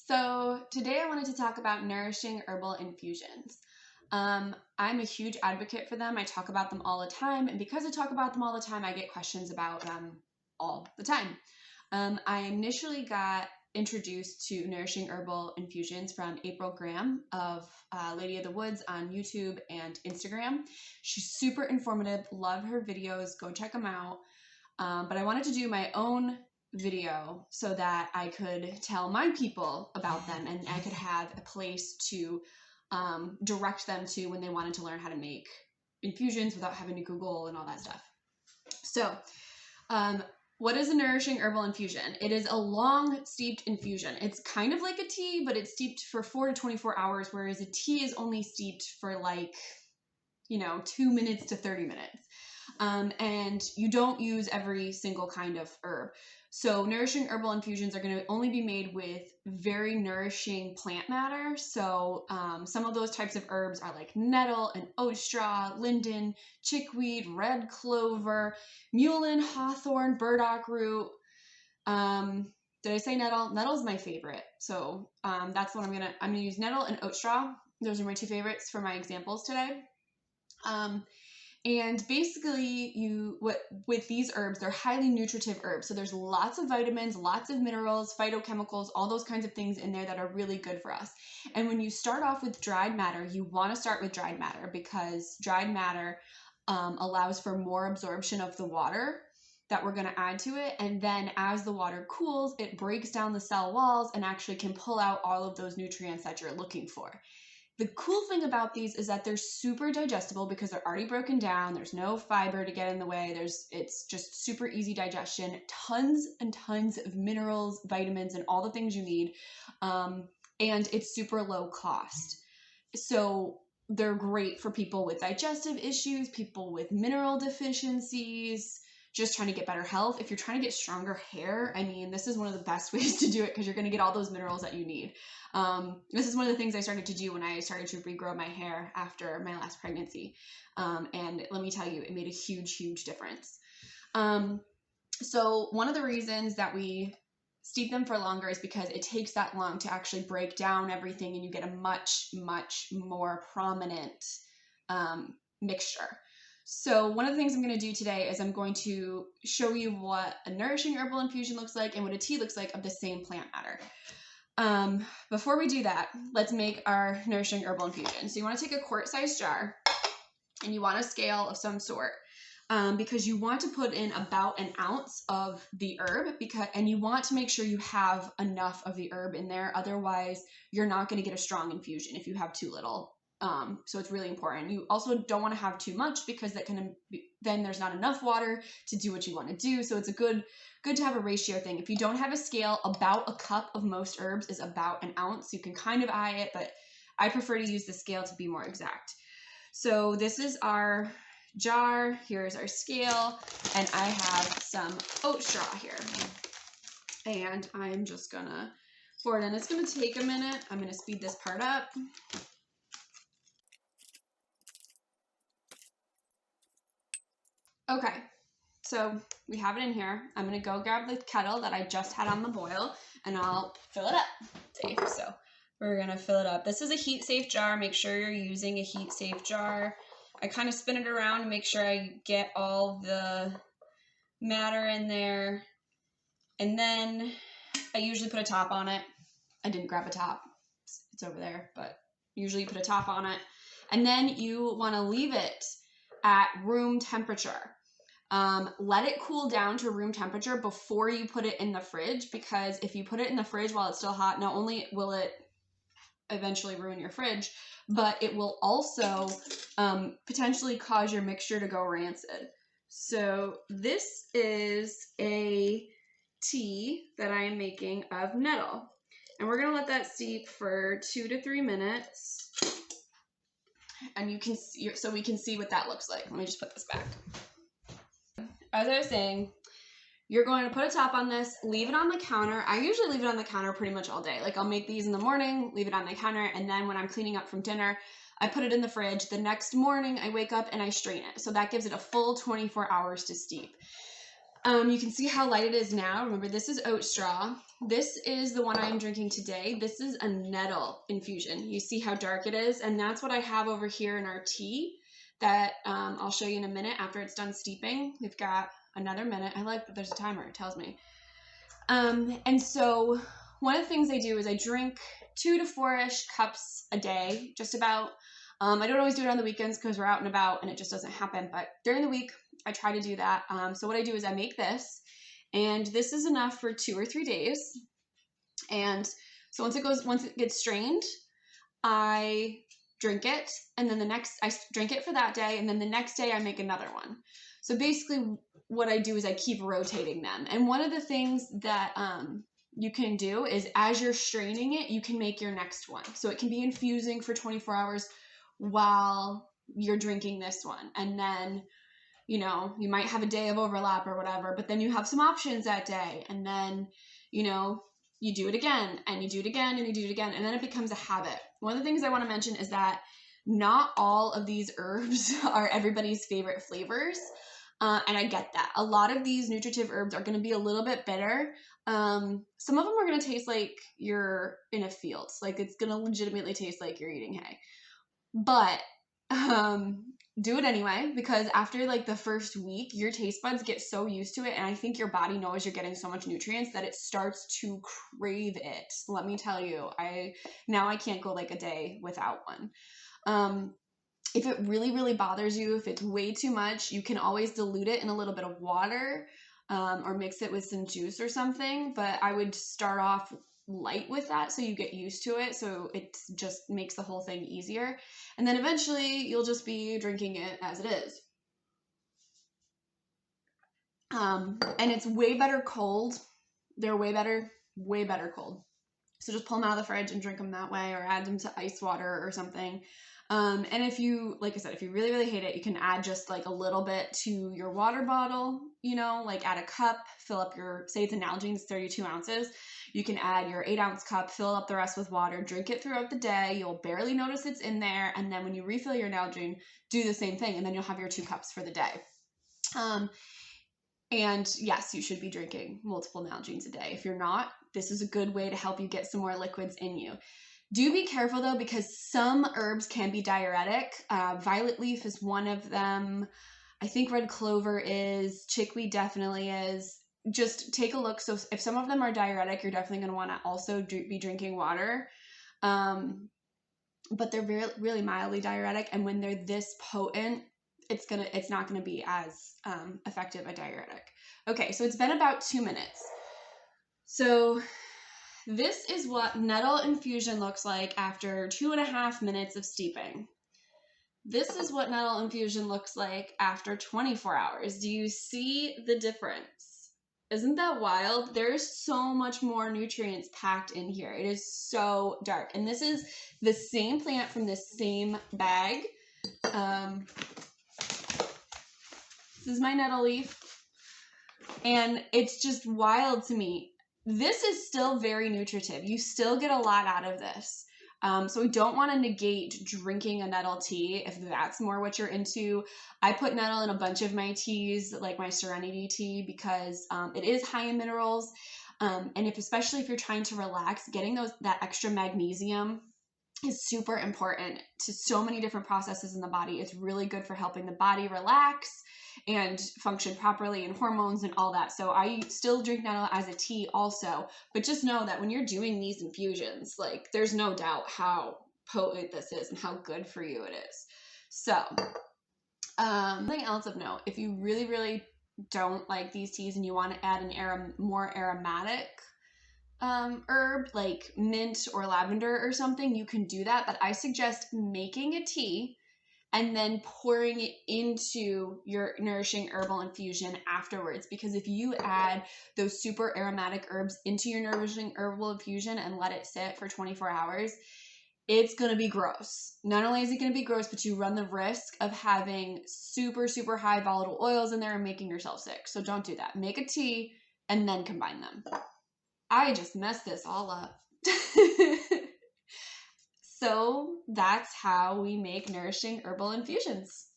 So today I wanted to talk about Nourishing Herbal Infusions. I'm a huge advocate for them. I talk about them all the time, and because I talk about them all the time, I get questions about them all the time. I initially got introduced to Nourishing Herbal Infusions from April Graham of Lady of the Woods on YouTube and Instagram. She's super informative. Love her videos. Go check them out. But I wanted to do my own video so that I could tell my people about them and I could have a place to direct them to when they wanted to learn how to make infusions without having to Google and all that stuff. So, what is a nourishing herbal infusion? It is a long steeped infusion. It's kind of like a tea, but it's steeped for 4 to 24 hours, whereas a tea is only steeped for 2 minutes to 30 minutes. And you don't use every single kind of herb. So nourishing herbal infusions are going to only be made with very nourishing plant matter. So some of those types of herbs are like nettle and oat straw, linden, chickweed, red clover, mullein, hawthorn, burdock root. Did I say nettle? Nettle is my favorite. So that's what I'm gonna use nettle and oat straw. Those are my two favorites for my examples today. And basically with these herbs, they're highly nutritive herbs. So there's lots of vitamins, lots of minerals, phytochemicals, all those kinds of things in there that are really good for us. And when you start off with dried matter, you want to start with dried matter because dried matter allows for more absorption of the water that we're going to add to it. And then as the water cools, it breaks down the cell walls and actually can pull out all of those nutrients that you're looking for. The cool thing about these is that they're super digestible because they're already broken down. There's no fiber to get in the way. It's just super easy digestion, tons and tons of minerals, vitamins, and all the things you need. And it's super low cost. So they're great for people with digestive issues, people with mineral deficiencies, just trying to get better health. If you're trying to get stronger hair, this is one of the best ways to do it because you're going to get all those minerals that you need. This is one of the things I started to do when I started to regrow my hair after my last pregnancy. And let me tell you, it made a huge, huge difference. So one of the reasons that we steep them for longer is because it takes that long to actually break down everything and you get a much, much more prominent mixture. So one of the things I'm going to do today is I'm going to show you what a nourishing herbal infusion looks like and what a tea looks like of the same plant matter. Before we do that, let's make our nourishing herbal infusion. So you want to take a quart-sized jar and you want a scale of some sort because you want to put in about an ounce of the herb and you want to make sure you have enough of the herb in there. Otherwise, you're not going to get a strong infusion if you have too little. So it's really important. You also don't want to have too much because then there's not enough water to do what you want to do. So it's good to have a ratio thing. If you don't have a scale, about a cup of most herbs is about an ounce. You can kind of eye it, but I prefer to use the scale to be more exact. So this is our jar. Here's our scale, and I have some oat straw here. And I'm just gonna pour it in. It's gonna take a minute. I'm gonna speed this part up. Okay, so we have it in here. I'm going to go grab the kettle that I just had on the boil, and I'll fill it up. Okay, so we're going to fill it up. This is a heat-safe jar. Make sure you're using a heat-safe jar. I kind of spin it around to make sure I get all the matter in there. And then I usually put a top on it. I didn't grab a top. It's over there, but usually you put a top on it. And then you want to leave it at room temperature. Let it cool down to room temperature before you put it in the fridge, because if you put it in the fridge while it's still hot, not only will it eventually ruin your fridge, but it will also potentially cause your mixture to go rancid. So this is a tea that I am making of nettle, and we're going to let that steep for 2 to 3 minutes. And you can see, so we can see what that looks like. Let me just put this back. As I was saying, you're going to put a top on this, leave it on the counter. I usually leave it on the counter pretty much all day. Like I'll make these in the morning, leave it on the counter, and then when I'm cleaning up from dinner, I put it in the fridge. The next morning I wake up and I strain it. So that gives it a full 24 hours to steep. You can see how light it is now. Remember, this is oat straw. This is the one I'm drinking today. This is a nettle infusion. You see how dark it is? And that's what I have over here in our tea that I'll show you in a minute after it's done steeping. We've got another minute. I like that there's a timer, it tells me. And so one of the things I do is I drink 2 to 4-ish cups a day, just about. I don't always do it on the weekends because we're out and about and it just doesn't happen. But during the week, I try to do that. So what I do is I make this, and this is enough for 2 or 3 days. And so once it gets strained, I drink it, and then I drink it for that day, and then the next day I make another one. So basically what I do is I keep rotating them. And one of the things that you can do is as you're straining it, you can make your next one. So it can be infusing for 24 hours while you're drinking this one. And then, you know, you might have a day of overlap or whatever, but then you have some options that day. And then, you know, you do it again and you do it again and you do it again. And then it becomes a habit. One of the things I want to mention is that not all of these herbs are everybody's favorite flavors. And I get that. A lot of these nutritive herbs are going to be a little bit bitter. Some of them are going to taste like you're in a field. Like it's going to legitimately taste like you're eating hay. But do it anyway, because after like the first week, your taste buds get so used to it. And I think your body knows you're getting so much nutrients that it starts to crave it. Let me tell you, now I can't go like a day without one. If it really, really bothers you, if it's way too much, you can always dilute it in a little bit of water or mix it with some juice or something. But I would start off light with that so you get used to it, so it just makes the whole thing easier. And then eventually you'll just be drinking it as it is. And it's way better cold. They're way better cold. So just pull them out of the fridge and drink them that way, or add them to ice water or something. And if you, like I said, if you really, really hate it, you can add just like a little bit to your water bottle, you know, like add a cup, fill up your, say it's an Nalgene, it's 32 ounces. You can add your 8-ounce cup, fill up the rest with water, drink it throughout the day. You'll barely notice it's in there. And then when you refill your Nalgene, do the same thing. And then you'll have your 2 cups for the day. And yes, you should be drinking multiple Nalgenes a day. If you're not, this is a good way to help you get some more liquids in you. Do be careful though, because some herbs can be diuretic. Violet leaf is one of them. I think red clover is. Chickweed definitely is. Just take a look. So if some of them are diuretic, you're definitely going to want to also be drinking water. But they're really mildly diuretic. And when they're this potent, it's not going to be as effective a diuretic. Okay, so it's been about 2 minutes. So this is what nettle infusion looks like after 2.5 minutes of steeping. This is what nettle infusion looks like after 24 hours. Do you see the difference? Isn't that wild? There's so much more nutrients packed in here. It is so dark. And this is the same plant from the same bag. This is my nettle leaf. And it's just wild to me. This is still very nutritive. You still get a lot out of this. So we don't want to negate drinking a nettle tea if that's more what you're into. I put nettle in a bunch of my teas, like my Serenity tea, because it is high in minerals. And especially if you're trying to relax, getting that extra magnesium is super important to so many different processes in the body. It's really good for helping the body relax and function properly, and hormones and all that. So I still drink nettle as a tea also, but just know that when you're doing these infusions, like there's no doubt how potent this is and how good for you it is. So something else of note, if you really, really don't like these teas and you want to add an more aromatic herb like mint or lavender or something, you can do that. But I suggest making a tea and then pouring it into your Nourishing Herbal Infusion afterwards. Because if you add those super aromatic herbs into your Nourishing Herbal Infusion and let it sit for 24 hours, it's going to be gross. Not only is it going to be gross, but you run the risk of having super, super high volatile oils in there and making yourself sick. So don't do that. Make a tea and then combine them. I just messed this all up. So that's how we make Nourishing Herbal Infusions.